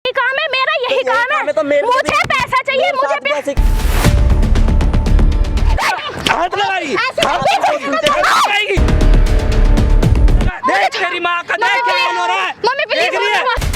यही काम है, मेरा यही काम है। तो मुझे पैसा चाहिए, मुझे हाथ लगाई, देख तेरी माँ का, देख क्या हो रहा है। देख रही है।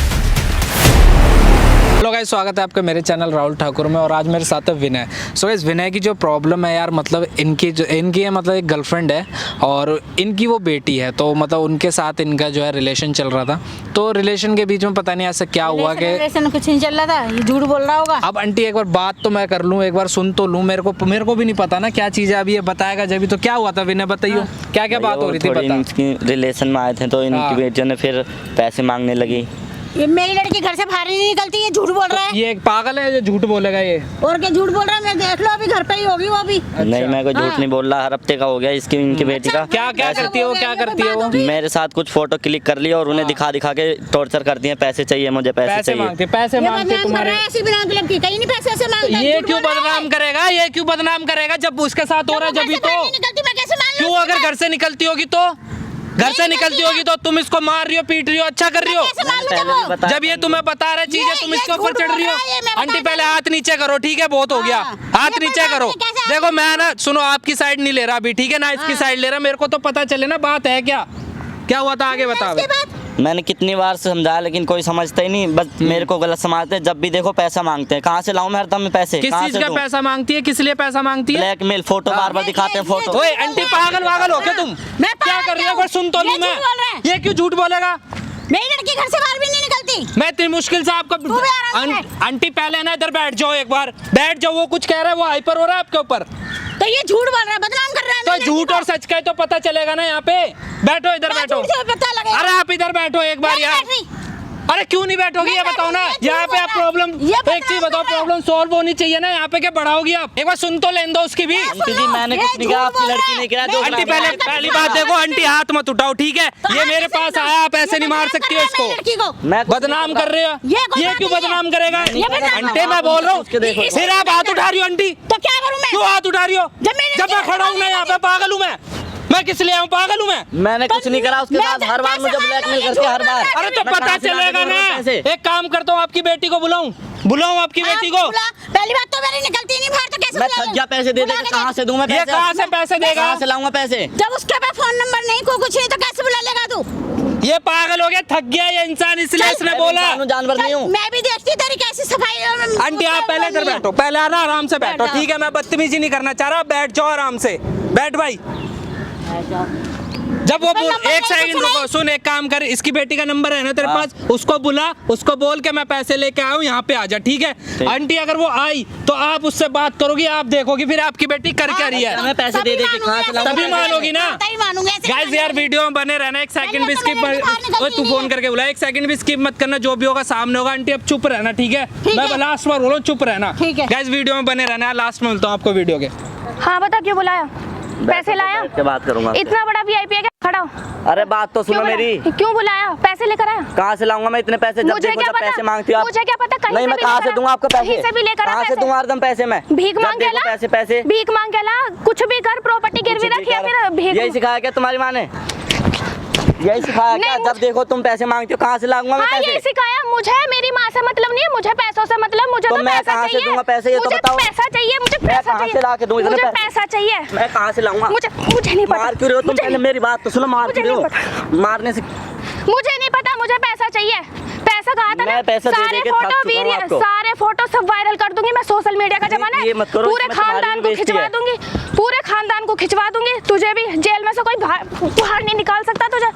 हेलो गाइस, स्वागत है आपका मेरे चैनल राहुल ठाकुर में। और आज मेरे साथ है विनय। सो इस विनय की जो प्रॉब्लम है यार, मतलब इनकी है, मतलब एक गर्लफ्रेंड है और इनकी वो बेटी है। तो मतलब उनके साथ इनका जो है रिलेशन चल रहा था। तो रिलेशन के बीच में पता नहीं ऐसा क्या हुआ कि रिलेशन कुछ नहीं चल रहा था, ये झूठ बोल रहा होगा। अब आंटी एक बार बात तो मैं कर लूँ, एक बार सुन तो लूँ। मेरे को भी नहीं पता ना क्या चीज़ है, अभी ये बताएगा जब भी। तो क्या हुआ था विनय, बताइए क्या क्या बात हो रही थी। बता। इनकी रिलेशन में आए थे तो इनकी बेटियों ने फिर पैसे मांगने लगी। ये मेरी लड़की घर से बाहर ही नहीं निकलती, ये झूठ बोल रहा है। ये एक पागल है जो झूठ बोलेगा ये। और क्या झूठ बोल रहा है, मैं देख लो अभी घर पे ही होगी वो अभी। नहीं, मैं कोई झूठ नहीं बोल रहा। हर हफ्ते का हो गया इसकी इनकी बेटी का। क्या क्या करती है वो, क्या करती है वो? मेरे साथ कुछ फोटो क्लिक कर लिया और उन्हें दिखा के टॉर्चर करती है। पैसे चाहिए मुझे, पैसे चाहिए। पैसे मांगते तुम्हारे। ऐसी बिना मतलब की कहीं नहीं पैसे से मांगता। ये क्यों बदनाम करेगा, ये क्यों बदनाम करेगा जब उसके साथ हो रहा है? जब भी तो क्यों, अगर घर से निकलती होगी तो तो तुम इसको मार रही हो, पीट रही हो, अच्छा कर रही हो। जब ये तुम्हें बता रहे चीजें, तुम इसके ऊपर चढ़ रही हो। आंटी पहले हाथ नीचे करो, ठीक है? बहुत हो गया, हाथ नीचे करो। देखो मैं ना, सुनो, आपकी साइड नहीं ले रहा अभी, ठीक है ना? इसकी साइड ले रहा। मेरे को तो पता चले ना बात है क्या हुआ था, आगे बता। मैंने कितनी बार समझाया लेकिन कोई समझता ही नहीं, बस मेरे को गलत समझते हैं। जब भी देखो पैसा मांगते हैं। कहाँ से लाऊं मैं हरदम में पैसे? किस चीज का पैसा मांगती है, किस लिए पैसा मांगती है? ब्लैकमेल, फोटो बार बार दिखाते हैं फोटो। ओए आंटी, पागल हो क्या तुम? मैं क्या कर रही हो? सुन तो लूं मैं। ये क्यों झूठ बोलेगा? मेरी लड़की घर से बाहर भी नहीं निकलती। मैं इतनी मुश्किल से आपको आंटी पहले ना इधर बैठ जाओ, एक बार बैठ जाओ। वो कुछ कह रहा है, वो हाइपर हो रहा है आपके ऊपर। तो ये झूठ बोल रहा है, बदनाम कर रहा है। तो झूठ और सच का तो पता चलेगा ना। यहाँ पे बैठो, इधर बैठो। अरे आप इधर बैठो एक बार यार। अरे क्यों नहीं बैठोगी ये बताओ ना। यहाँ पे आप प्रॉब्लम, एक चीज बताओ, प्रॉब्लम सॉल्व होनी चाहिए ना। यहाँ पे क्या बढ़ाओगी आप? एक बार सुन तो लेने दो उसकी भी। आंटी जी, मैंने कुछ नहीं कहा, आपकी लड़की ने किया। आंटी पहली बात देखो, आंटी हाथ मत उठाओ, ठीक है? ये मेरे पास आया, आप ऐसे नहीं मार सकती है इसको। मैं बदनाम कर रहे हो। ये क्यों बदनाम करेगा? आंटी मैं बोल रहा हूँ, फिर आप हाथ उठा रही हो। आंटी तो क्या करूँ मैं? क्यों हाथ उठा रही हो? जब मैं खड़ा हूँ ना यहाँ पे, पागल हूँ मैं किस लिए आऊँ? पागल हूँ मैं। मैंने कुछ नहीं करा। उसके बाद हर बार मुझे ब्लैकमेल करके, हर बार। अरे तो पता चलेगा ना। एक काम करता हूँ, आपकी बेटी को बुलाऊं आपकी बेटी को। पहली बात तो मेरी निकलती नहीं बाहर, तो कैसे मैं थक गया। पैसे दे देगा, कहाँ से दूं मैं? ये कहाँ से पैसे देगा? कहाँ से लाऊंगा पैसे? जब उसके पास फोन नंबर नहीं, को कुछ नहीं, तो कैसे बुला लेगा तू? ये पागल हो गया, थक गया ये इंसान, इसलिए इसने बोला। जानवर नहीं हूँ मैं भी देखती तेरी कैसी सफाई। आंटी आप पहले इधर बैठो, पहले आना, आराम से बैठो, ठीक है? मैं बदतमीजी नहीं करना चाह रहा, बैठ जाओ आराम से। बैठ भाई। जब वो एक सेकंड रुको, सुन, एक काम कर, इसकी बेटी का नंबर है ना तेरे पास? उसको बुला, उसको बोल के मैं पैसे लेके आया हूँ, यहाँ पे आ जा, ठीक है? आंटी अगर वो आई तो आप उससे बात करोगी, आप देखोगी फिर आपकी बेटी कर क्या रही है। मैं पैसे दे के कहाँ से लाऊंगा? तभी मानोगी ना। गाइस यार, वीडियो में बने रहना, एक सेकंड भी स्किप। तू फोन करके बुला, एक सेकंड भी स्किप मत करना। जो भी होगा सामने होगा। आंटी अब चुप रहना, ठीक है? मैं लास्ट बार बोलो, चुप रहना। गाइस वीडियो में बने रहना, लास्ट में मिलता हूँ आपको वीडियो के। हाँ बता, क्यों बुलाया? पैसे लाया? क्या बात करूंगा? इतना बड़ा वीआईपी है क्या? खड़ा हो। अरे बात तो सुनो मेरी। क्यों बुलाया? पैसे लेकर आया? कहाँ से लाऊंगा मैं इतने पैसे? जब देखो जब पैसे मांगती हो आप। मुझे क्या पता, कहीं नहीं, मैं कहाँ से दूंगा आपको पैसे? कहीं से भी लेकर आ। कहाँ से दूंगा हरदम पैसे मैं? भीख मांग के ला। पैसे भीख मांग के ला। कुछ भी कर, प्रॉपर्टी गिरवी रख या फिर भीख। यही सिखाया क्या तुम्हारी माँ ने? यही सिखाया क्या? जब देखो तुम पैसे मांगती हो, कहाँ से लाऊंगा मैं पैसे? यही सिखाया। मुझे मेरी माँ से मतलब नहीं है, मुझे पैसों से मतलब। मुझे तो मैं कहाँ से दूंगा पैसे, ये तो बताओ। पैसा चाहिए मुझे, मैं कहाँ से ला के दूं? मुझे पैसा चाहिए। मैं कहाँ से लाऊंगा? मुझे नहीं पता। मार क्यों रहे हो तुम? पहले मेरी बात तो सुनो। मार क्यों रहे हो? मारने से मुझे नहीं पता, मुझे पैसा चाहिए। पैसा कहा था ना? सारे फोटो सब वायरल कर दूंगी मैं। सोशल मीडिया का जमाना है, पूरे खानदान को खिंचवा दूंगी, पूरे खानदान को खिंचवा दूंगी। तुझे भी जेल में से कोई बाहर नहीं निकाल सकता तुझे।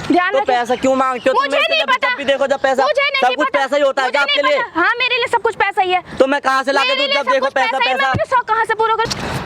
ध्यान तो पैसा क्यों मांगते हो? मुझे नहीं पता। जब भी देखो जब पैसा, सब कुछ पैसा ही होता है क्या आपके लिए? हाँ मेरे लिए सब कुछ पैसा ही है। तो मैं कहाँ से लाके दूं? जब देखो पैसा पैसा। कहाँ से पूरा कर?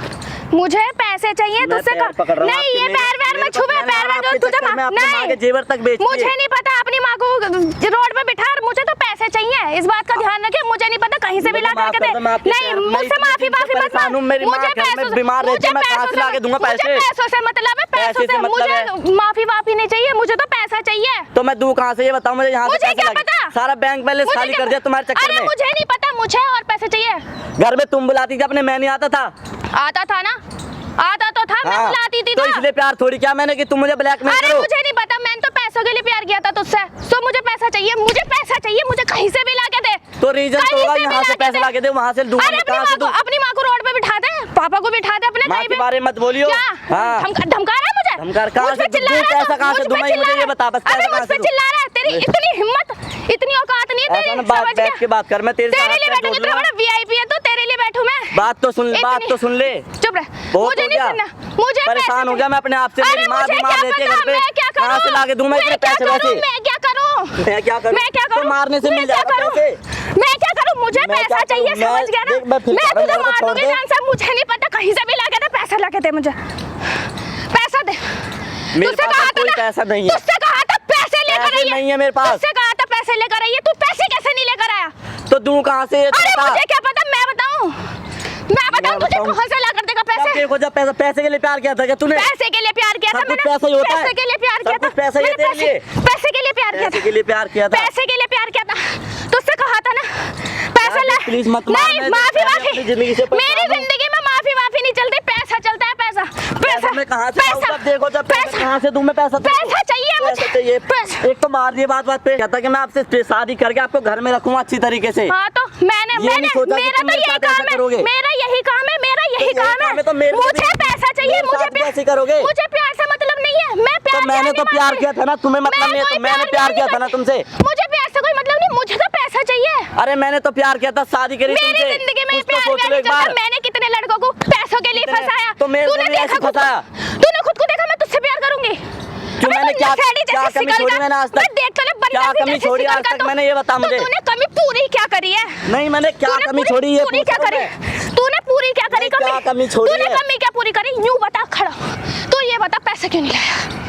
मुझे पैसे चाहिए तुझसे। नहीं, ये पैर वैर में छुपे, पैर वैर तुझे नहीं, जेवर तक बेचती है। मुझे नहीं पता। अपनी माँ को रोड पे बिठा, मुझे तो पैसे चाहिए, इस बात का ध्यान रखे। मुझे नहीं पता, कहीं से भी ला करके दे। नहीं, मुझसे माफी मत मांग। मुझे पैसों बीमार रहती है, मैं कहाँ से लाके दूंगा पैसे? पैसों से मतलब है, पैसों से। मुझे माफी नहीं चाहिए, मुझे तो पैसा चाहिए। तो मैं दूं कहाँ से, ये बताओ मुझे। यहाँ मुझे क्या पता? सारा बैंक बैलेंस खाली कर दिया तुम्हारे चक्कर में। मुझे नहीं पता, मुझे और पैसे चाहिए। घर में तुम बुलाती थी अपने, मैं नहीं आता था। आता था ना, आता तो था। मैं बुलाती थी तो इसलिए प्यार थोड़ी क्या मैंने कि तुम मुझे ब्लैकमेल करो। मुझे नहीं पता, मैंने तो पैसों के लिए प्यार किया था तुझसे। तो मुझे पैसा चाहिए, मुझे पैसा चाहिए, मुझे कहीं से भी ला के दे। तो रीजन तो होगा, यहाँ से पैसे लाके दे, वहाँ से दूंगा, कहाँ से दूं? अपनी माँ को रोड पे बिठा दे, पापा को बिठा दे अपने माँ के बारे में मत बोलियो। हाँ, धमका रहा है मुझे, धमका कहाँ से दूं? पैसा कहाँ से दूं? मुझे ये बता बस, पैसा कहाँ से दूं? चिल्ला रहा है, तेरी इतनी हिम्मत, इतनी औकात नहीं है तेरी, समझ बैठ के बात कर, मैं तेरे लिए बैठूंगी, तेरा बड़ा वीआईपी है तो तेरे लिए बैठूं मैं। बात तो सुन ले। चुप रह, मुझे नहीं सुनना, मुझे परेशान हो गया मैं अपने आप से, मेरी माँ बीमार रहती है घर पे, कहाँ से लाके दूं मैं इतने पैसे वैसे? मैं क्या करूं? तो मारने से मिल जाएगा पैसे। मैं क्या करूं? मुझे पैसा चाहिए, समझ गया ना? मैं तुझे मार दूंगी जान से, मुझे नहीं पता, कहीं से भी लाके दे, पैसा लाके दे, मुझे पैसा दे। मेरे पास कोई पैसा नहीं है। तुझसे कहा था पैसे लेकर आइए, नहीं है मेरे पास। तुझसे कहा था पैसे लेकर आइए, तू पैसे कैसे नहीं लेकर आया? तो दूं कहाँ से? अरे मुझे क्या पता, मैं बताऊं तुझे कहाँ से ला कर देगा पैसे? देखो, जब पैसे के लिए प्यार किया था क्या तूने? पैसे के लिए प्यार किया था मैंने, पैसा ही होता है, पैसे के लिए प्यार किया था, पैसा ही है तेरे लिए। पैसे के लिए प्यार किया था, पैसे के लिए प्यार किया था, पैसे के लिए प्यार किया था, तुझसे कहा था ना पैसा ला। प्लीज मत मार, नहीं, माफी मेरी जिंदगी में माफी नहीं चलती, पैसा चलता है, पैसा मैं कहाँ से लाऊं? जब देखो, जब पैसा कहाँ से दूं मैं? पैसा चाहिए मुझे। एक तो मार दिए बात पे, कहता कि मैं आपसे शादी करके आपको घर में रखूंगा अच्छी तरीके से। हाँ तो मैंने मेरा तो यही काम है, मेरा यही काम है, तो मुझे पैसा चाहिए, मुझे कैसे करोगे? मुझे प्यार से मतलब नहीं है, मैं प्यार, तो मैंने तो प्यार किया था ना, तुम्हें मतलब नहीं है, तो मैंने प्यार किया था ना तुमसे। मुझे प्यार से कोई मतलब नहीं, मुझे तो पैसा चाहिए। अरे मैंने तो प्यार किया था, शादी करी तुमसे। मेरी जिंदगी में प्यार नहीं चलता, मैंने कितने लड़कों को पैसों के लिए फंसाया, तो तूने देखा फंसाया? तूने खुद को देखा मैं तुझसे प्यार करूंगी? क्यों? मैंने क्या कमी छोड़ी मैंने आज तक? क्या कमी छोड़ी आज तक मैंने, ये बता मुझे। तूने कमी पूरी क्या करी है? नहीं, मैंने क्या कमी छोड़ी है? पूरी क्या करी? तूने पूरी क्या करी? क्या कमी छोड़ी है? तूने कमी क्या पूरी करी? यूं बता खड़ा, तो ये बता पैसा क्यों नहीं लाया?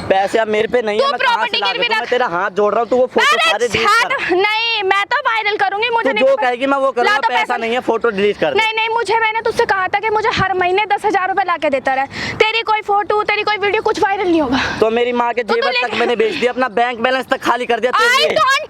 पैसे अब मेरे पे नहीं है, मैं कहाँ से ला के दूं? मैं तेरा हाथ जोड़ रहा हूँ, तू वो फोटो सारे डिलीट कर। नहीं, मैं तो वायरल करूंगी, मुझे नहीं जो कहेगी मैं वो करूंगा, पैसा नहीं है, फोटो डिलीट कर। नहीं, मैंने तुझसे कहा था कि मुझे हर महीने 10,000 रुपए ला के देता रहे, तेरी कोई फोटो, तेरी कोई वीडियो कुछ वायरल नहीं होगा। तो मेरी माँ के जेवर तक मैंने बेच दिया, अपना बैंक बैलेंस तक खाली कर दिया। और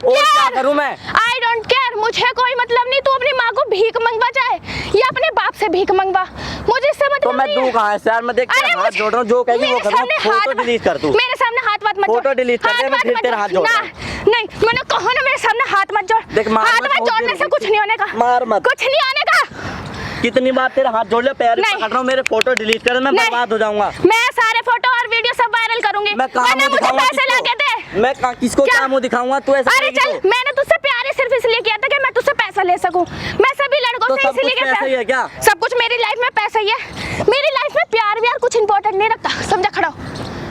क्या करूँ मैं? I don't care, मुझे कोई मतलब नहीं, तू अपनी माँ को भीख मंगवा जाए या अपने बाप से भीख मंगवा, मुझे इससे मतलब तो मैं दूं कहाँ से यार? मैं देख हाथ जोड़ रहा हूँ, जो कहेगी वो करूँगा। फोटो डिलीट कर तू, मेरे सामने हाथ मत जोड़, फोटो डिलीट कर दे, मैं फिर तेरा हाथ जोड़ रहा हूं। नहीं, मैंने कहा ना मेरे सामने हाथ मत जोड़, हाथ मत जोड़ने से कुछ नहीं होने का, मार मत, कुछ नहीं होने का। कितनी बार तेरा हाथ जोड़ लिया, पैर पकड़ रहा हूँ, मेरे फोटो डिलीट कर, मैं बर्बाद हो जाऊंगा। मैं सारे फोटो और वीडियो सब वायरल करूंगी। मैं कहाँ मुंह दिखाऊंगा? पैसे लाके दे। मैं किसको क्या मुंह दिखाऊंगा? तू ऐसा अरे चल, मैंने तुझसे प्यार सिर्फ इसलिए किया था कि मैं तुझसे पैसा ले सकूं, मैं सभी लड़कों से इसलिए पैसा ही है क्या? सब कुछ मेरी लाइफ में पैसा ही है, मेरी लाइफ में प्यार व्यार कुछ इंपॉर्टेंट नहीं रखता, समझा खड़ा हो?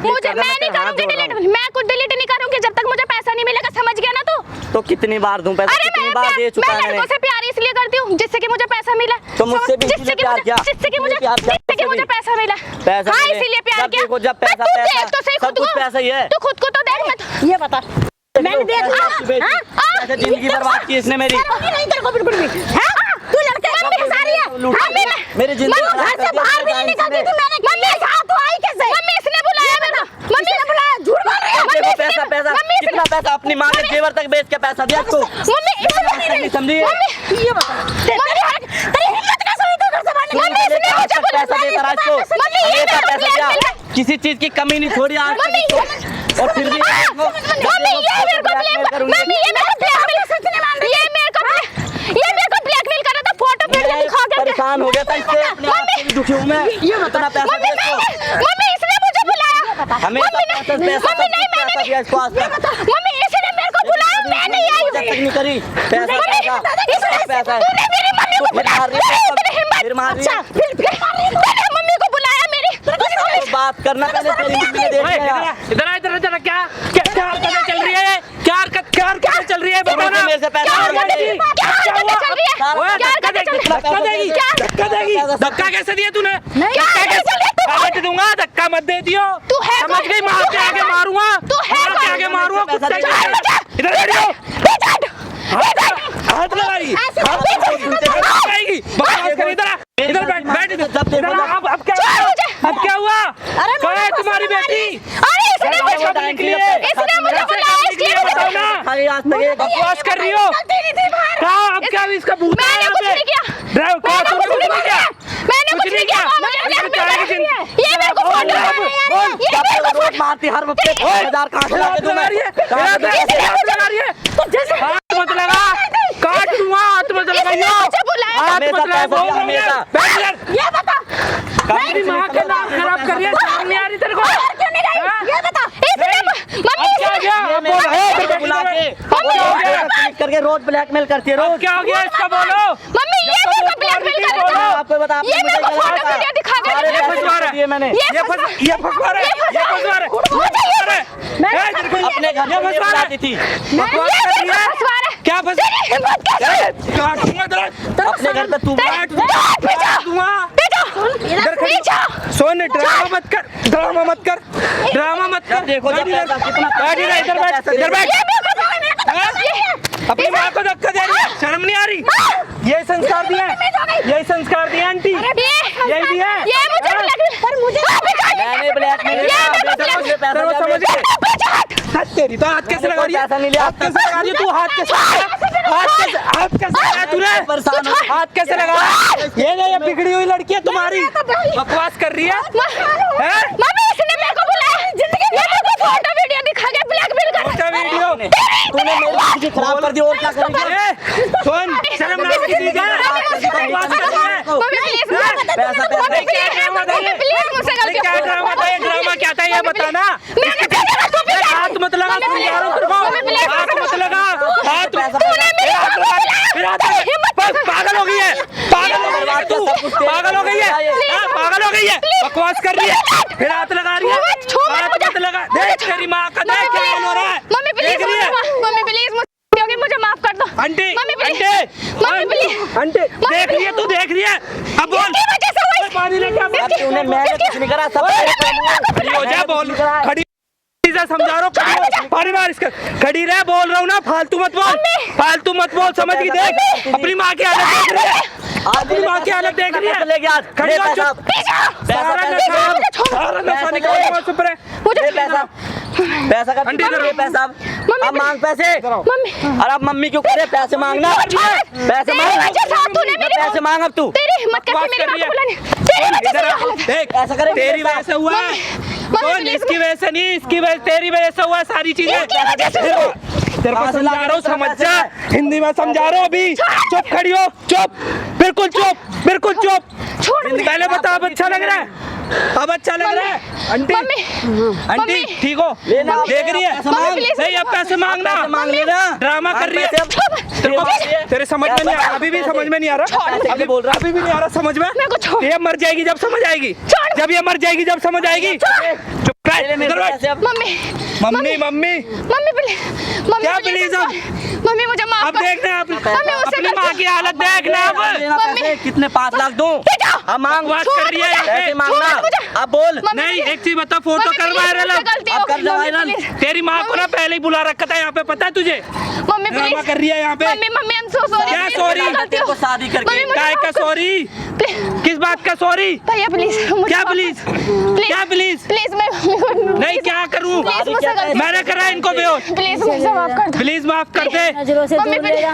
मुझे मैं नहीं करूंगी डिलीट, मैं कुछ डिलीट नहीं करूंगी जब तक मुझे पैसा नहीं मिलेगा, समझ गया ना तू? तो कितनी बार दूं पैसा? कितनी बार दे चुका मैं लड़कों से प्यार इसलिए करती हूँ जिससे कि मुझे पैसा मिला, तो मुझसे भी इसलिए प्यार किया, जिससे कि मुझे पैसा मिला, पैसा हाँ इसीलिए प्यार किया। देखो जब पैसा सब कुछ पैसा ही है, तू खुद को तो देख मत, ये बता मैंने देखा जिंदगी बर्बाद की इसने मेरी। नहीं तेरे को बिल्कुल भी तू लड़के को फंसा रही है, मेरी जिंदगी घर से बाहर भी नहीं निकलती थी, मैंने मम्मी साथ तो आई कैसे? मम्मी इसने बुलाया मेरा, मम्मी ने बुलाया, झूठ बोल रही है। देखो पैसा कितना पैसा अपनी माँ के जेवर तक बेच के पैसा दिया इसको, मम्मी समझिए। ये बता तेरी हिम्मत कैसे हुई घर से बाहर मम्मी इसने मुझे पैसा देता रहा इसको, हमेशा पैसा दिया, किसी चीज की कमी नहीं छोड़ी आज तक, और फिर भी परेशान हो गया था इससे, अपने आप से भी दुखी हूँ मैं। इतना पैसा दे इसको, मम्मी इसने मुझे बुलाया, हमेशा पैसा दिया इसको आज तक, मम्मी इसने मेरे को बुलाया, मैं नहीं आई हूँ, नहीं करी पैसा पैसा फिर मार रही है, मम्मी को बुलाया मेरी, बात करना पहले तेरी मम्मी ने देख लिया। इधर क्या हरकतें चल रही है? क्या हरकतें चल रही है? बताना मेरे से पैसा धक्का कैसे दिया तूने? दूंगा धक्का मत दे दियो, समझ गई? मार के आगे मारूंगा, कुत्ते इधर हाथ लगाएगी, इधर बैठ अब क्या हुआ? कहाँ है तुम्हारी बेटी? इसने मुझे बुलाया इसलिए बताओ ना, बकवास कर रही हो? कहाँ अब क्या इसका भूत है यहाँ पे? ड्राइव कहाँ? तुमने कुछ नहीं किया, मैंने कुछ नहीं किया, ये मेरे को फोटो मारती हर वक्त 1000 कहाँ से ला के दूं मैं? हाथ मत लगा, काट रही हो? मुझे बुलाया हाथ हमेशा मत लगाओ, पैसा बोल रहा हूँ हमेशा। यार। बैठ यार। ये बता मेरी माँ का नाम खराब कर रही है, शर्म नहीं आ रही तेरे को? क्यों नहीं गई हाँ? ये बता मम्मी अब क्या हो गया? ये अब बोल, मेरे हे, को तेरे बुला के अब क्या हो गया? क्लिक करके रोज ब्लैकमेल करती है अब रोज। क्या हो गया इसका बोलो? मम्मी ये जब मेरे को तक ब्लैकमेल बोल कर रही थी, रहा था आपको बता ये मेरे को फोटो वीडियो दिखा के सारे ये फंसवा रहा है। मैंने ये फंसवा रहा है, ये फंसवा रहा है, ये फंसवा रहा है। हे, तेरे को अपने घर ये में फंसवा रहा है। बुलाती थी। बकवास कर रही है। क्या फंसा? हिम्मत कैसे काटूंगा तेरा। अपने घर पे तू दूंगा। इधर खड़ी हो। सुन, ड्रामा मत कर, ड्रामा मत कर, ड्रामा मत कर। देखो जब पैसा कितना बैठ इधर, इधर बैठ, इधर बैठ। अपनी माँ को धक्का दे रही है, शर्म नहीं आ रही? यही संस्कार दिए, यही संस्कार दिए आंटी, यही दिए। ये मुझे ब्लैकमेल पर मुझे मैंने ब्लैकमेल ये किया, मेरे को पैसा मुझे पैसा तेरे को दिया, समझ गए? हाथ तेरी तो हाथ कैसे लगा रही है? पैसा नहीं लिया। हाथ कैसे लगा रही है तू? हाथ कैसे हाथ कैसे लगा तूने? परेशान हो। हाथ कैसे लगा? ये बिगड़ी हुई लड़की है तुम्हारी, बकवास कर रही है। हैं? मम्मी इसने मेरे को बुलाया जिंदगी ये मेरे को फोटो वीडियो दिखा के ब्लैकमेल कर क्या वीडियो? तूने मेरी जिंदगी खराब कर दी और क्या करेंगे? ए, सुन, शर्म ना आती थी क्या? बकवास कर रही है। मम्मी प्लीज पैसा मम्मी प्लीज मुझसे गलती क्या ड्रामा था? ये ड्रामा क्या था? ये बताना। हाथ मत लगा, समझा रहा हूँ तेरे को। हाथ मत लगा, हाथ फिर हाथ लगा। बस पागल हो गई है, पागल हो गई है तू, पागल हो गई है, हाँ, पागल हो गई है, बकवास कर रही है, फिर हाथ लगा रही है, हाथ मत लगा। देख तेरी माँ का, देख क्या हो रहा है, मम्मी प्लीज देख रही है। मम्मी प्लीज मुझे माफ कर दो aunty, mummy please aunty, mummy please aunty, देख रही है तू, देख रही है। अब बोल, इसकी वजह से हुआ पानी लेके आ, अब तूने मैंने कुछ नहीं करा, सब खड़ी हो जा, बोल, खड़ी से समझा रहा हूँ, खड़ी हो, पानी मार इसका, खड़ी रह, बोल रहा हूँ ना, फालतू मत बोल, फालतू मत बोल, समझ गई? देख अपनी माँ की हालत देख रही है, अपनी माँ की हालत देख रही है। ले गया खड़ी हो, चुप। सारा नशा निकाल के बस ऊपर है। मुझे पैसा पैसा का आंटी इधर ये पैसा अब मांग पैसे। मम्मी अरे अब मम्मी क्यों करे? पैसे मांगना, पैसे तेरी मांग, वजह से तूने मेरी पैसे मांग अब तू। तेरी हिम्मत कैसे मेरी माँ को बुलाने तेरी वजह से इधर ये आ, हालत है। देख ऐसा करे तेरी वजह से हुआ है, कौन? इसकी वजह से नहीं, इसकी वजह, तेरी वजह से हुआ है सारी चीजें। इसकी वजह से तेरे को समझा रहा हूँ, समझ जा, हिंदी में समझा रहा हूँ अभी। चुप खड़ी हो, चुप, बिल्कुल चुप, बिल्कुल चुप। पहले बता, अब अच्छा लग रहा है? अब अच्छा लग रहा है? आंटी, आंटी ठीक हो? देख रही है? नहीं, अब पैसे मांगना, मांग लेना। ड्रामा कर रही है। तेरे समझ में नहीं आ रहा, अभी भी समझ में नहीं आ रहा, अभी बोल रहा, अभी भी नहीं आ रहा समझ में। ये मर जाएगी जब समझ आएगी, जब ये मर जाएगी जब समझ आएगी। चुप कर, इधर बैठ। Mummy mummy, mummy mummy please mummy क्या प्लीज? अब मम्मी मुझे माफ अब कर देखना, मम्मी उससे अपनी माँ की हालत देखना। अब पैसे कितने? 5 लाख दूं? अब मांग, बकवास कर रही है यहाँ पे। पैसे मांगना। अब बोल। नहीं, एक चीज बता, फोटो कर वायरल। अब कर दे वायरल। तेरी माँ को ना पहले ही बुला रखा था यहाँ पे, पता है तुझे? मम्मी ड्रामा प्लीज कर रही है यहाँ पे। Mummy mummy I am so sorry क्या sorry? तेरे को शादी करके काय का सॉरी? किस बात का सॉरी? भैया प्लीज क्या प्लीज? क्या प्लीज? प्लीज मैं नहीं, क्या करूँ? प्लीज मुझसे गलती मैंने करा इनको बेहोश। प्लीज मुझे माफ कर दो प्लीज माफ कर दे। नजरों से मम्मी दूर ले जा।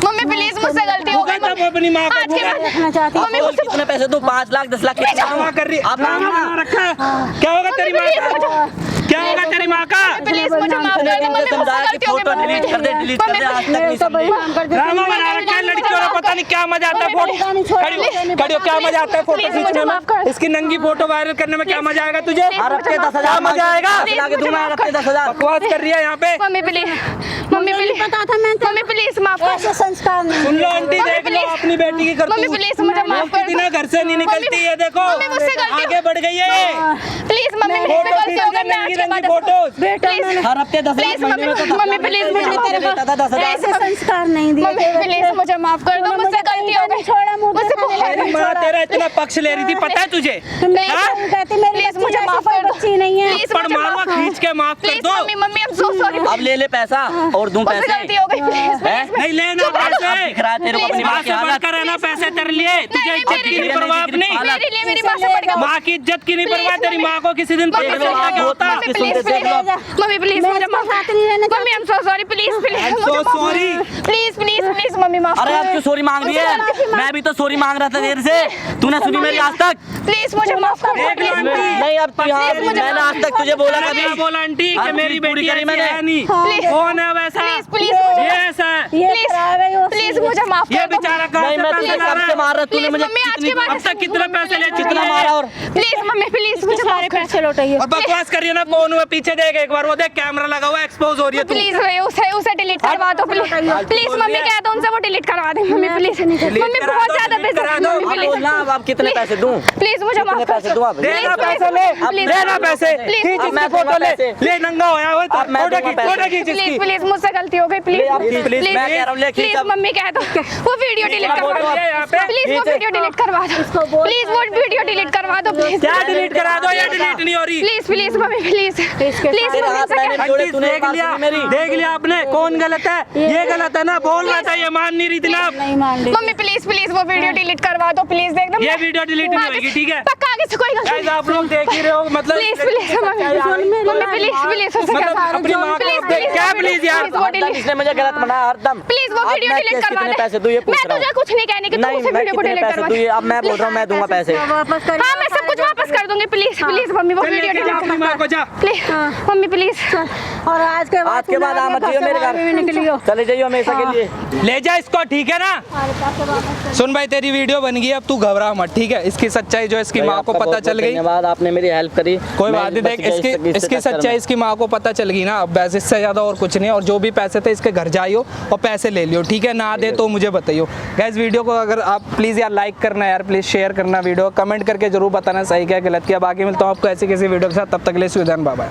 मम्मी प्लीज मुझसे गलती हो गई तब अपनी माँ को आज के बाद रखना चाहती मम्मी बोल, मुझसे कितने पैसे दूं? 5 लाख 10 लाख ड्रामा कर रही है। अब ड्रामा मांगना। बना रखा है। क्या होगा तेरी माँ का? क्या होगा तेरी माँ का? प्लीज मुझे माफ कर दो मम्मी मुझसे गलती हो गई फोटो डिलीट कर दे, डिलीट कर दे, आज तक नहीं समझी। ड्रामा बना रखा है लड़कियों का, पता नहीं क्या मजा आता है फोटो। खड़ी क्या मजा आता है फोटो प्लीज, मुझे खींचने माफ कर में? दो। इसकी नंगी फोटो वायरल करने में क्या मजा आएगा तुझे? हफ्ते 10,000 मजा आएगा? लाके दूंगा हफ्ते 10,000। बकवास कर रही है यहाँ पे। मम्मी प्लीज मम्मी प्लीज पता था मैं मम्मी प्लीज माफ कर ऐसे संस्कार नहीं सुन लो आंटी, मम्मी, देख लो please। अपनी बेटी की करतूत। मम्मी, please, मुझे माफ कर दो। दिन घर से नहीं निकलती है, देखो मम्मी, मुझसे गलती आगे बढ़ गई है। प्लीज मम्मी मुझसे फोटो गलती हो गई मैं आज नंगी के नंगी बाद फोटोज। बेटा प्लीज मैंने हर हफ्ते 10,000 प्लीज महीने में तो 10,000 मम्मी प्लीज मुझे माफ तेरे कर बेटा था 10,000। ऐसे संस्कार नहीं दिए मम्मी प्लीज मुझे माफ कर दो मुझसे गलती हो गई छोड़ा मुझे मुझसे बहुत तेरी माँ तेरा इतना पक्ष ले रही थी, पता है तुझे? हाँ? कहती मेरी प्लीज बच्ची मुझे जैसी माफ कोई कर दो बच्ची नहीं है प्लीज पर मुझे मारवा माफ खींच के माफ कर प्लीज दो। Mummy mummy I am so sorry अब ले ले पैसा और दूं मुझसे पैसे। गलती हो गई प्लीज हैं? नहीं लेना अब पैसे। दिख रहा है तेरे को अपनी माँ माँ की से हालत। बढ़कर है ना पैसे तेरे लिए, तुझे नहीं, इज्जत की मेरी परवाह नहीं। मेरे लिए मेरी माँ से बढ़ के माँ की इज्जत की नहीं परवाह तेरी माँ को किसी दिन पता चलेगा क्या होता है। मम्मी प्लीज मुझे माफ कर दीजिए। Mummy I am so sorry, please please so sorry। Please please please mummy माफ अरे अब क्यों सॉरी मांग रही है? मैं भी तो सॉरी मांग रहा था देर से, तूने सुनी मेरी आज तक? प्लीज मुझे माफ कर देख लो आंटी। नहीं अब तू यहाँ, मैंने आज तक तुझे बोला मैंने कभी? क्या बोला आंटी कि हाँ, मेरी पूरी बेटी करी ऐसी मैंने। है नहीं, प्लीज कौन है वैसा, प्लीज प्लीज ये ऐसा है, प्लीज मुझे माफ ये कर दो। बेचारा कहाँ नहीं से मैं पैसे तुझे ला कब रहा से है? मार रहा, तूने प्लीज मुझे मम्मी आज के बाद अब तक कितने पैसे ले चुकी कितना है? मारा? और प्लीज मम्मी प्लीज मुझे सारे पैसे लौटाइए। और बकवास करिए ना, कौन हुआ पीछे देख एक बार, वो देख कैमरा लगा हुआ एक्सपोज हो रही है तू। प्लीज उसे डिलीट करवा दो प्लीज प्लीज मम्मी कह दो उनसे वो डिलीट करवा दे मम्मी प्लीज मम्मी करा बहुत दो, ज्यादा delete करा दो। मम्मी अब बोलना अब आप कितने पैसे दूं? प्लीज मुझे कितने माफ कर पैसे दूं? अब देना प्लीज, पैसे ले, प्लीज, देना पैसे, प्लीज, खींच अब मैं इसकी फोटो ले, पैसे। ले नंगा होया हो, अब मैं फोटो दूंगा खींच, पैसे। फोटो खींच प्लीज इसकी। प्लीज मुझसे गलती हो गई प्लीज ले, अब खींच, प्लीज, मैं कह रहा हूँ ले खींच प्लीज अब। मम्मी कह दो वो वीडियो डिलीट फोटो करवा अब दो यहाँ पे प्लीज वो खींच। वीडियो डिलीट करवा दो प्लीज वो वीडियो डिलीट करवा दो प्लीज क्या डिलीट करा दो, ये डिलीट नहीं हो रही। Please please mummy please please तेरे हाथ मैंने जोड़े, आंटी तूने देख बात लिया, सुनी मेरी? देख लिया आपने कौन गलत है, ये गलत है ना, बोल रहा था ये मान नहीं रही थी ना आप। मम्मी प्लीज प्लीज वो वीडियो डिलीट करवा दो प्लीज देख दो ये वीडियो डिलीट नहीं होगी, ठीक है? पक्का आगे से कोई गलती गाइस आप लोग देख ही रहे हो, मतलब please please mummy please please मतलब अपनी माँ को क्या प्लीज यार, हरदम इसने मुझे गलत बनाया हरदम। प्लीज वो अब वीडियो मैं डिलीट केस करवा कितने दे पैसे दूं ये पूछ मैं रहा तुझे हूँ। कुछ नहीं कहने की तू नहीं उसे मैं वीडियो को कितने डिलीट पैसे करवा दूं दे ये अब मैं बोल रहा हूँ मैं दूंगा पैसे। हाँ मैं सब कुछ वापस कर दूंगी प्लीज प्लीज मम्मी वो वीडियो लेके जा डिलीट अपनी माँ को जा। प्लीज मम्मी प्लीज और आज के बाद आ मत जियो मेरे घर, चले जाइए हमेशा के लिए। ले जा इसको, ठीक है ना? सुन भाई तेरी वीडियो बन गई, अब तू घबरा मत, ठीक है? इसकी सच्चाई जो इसकी माँ को पता चल गई, धन्यवाद आपने मेरी हेल्प करी। कोई मैं बात नहीं, बच देख गया इसकी इससे इसकी टक्कर में। सच्चाई इसकी माँ को पता चल गई ना, अब बस इससे ज्यादा और कुछ नहीं। और जो भी पैसे थे इसके घर जाइयो और पैसे ले लियो, ठीक है? ना दे तो मुझे बताइयो। गाइस वीडियो को अगर आप प्लीज यार लाइक करना यार, प्लीज शेयर करना वीडियो, कमेंट करके जरूर बताना सही क्या गलत किया। बाकी मिलता हूँ आपको ऐसी किसी वीडियो के साथ, तब तक के लिए सुविधान, बाय बाय।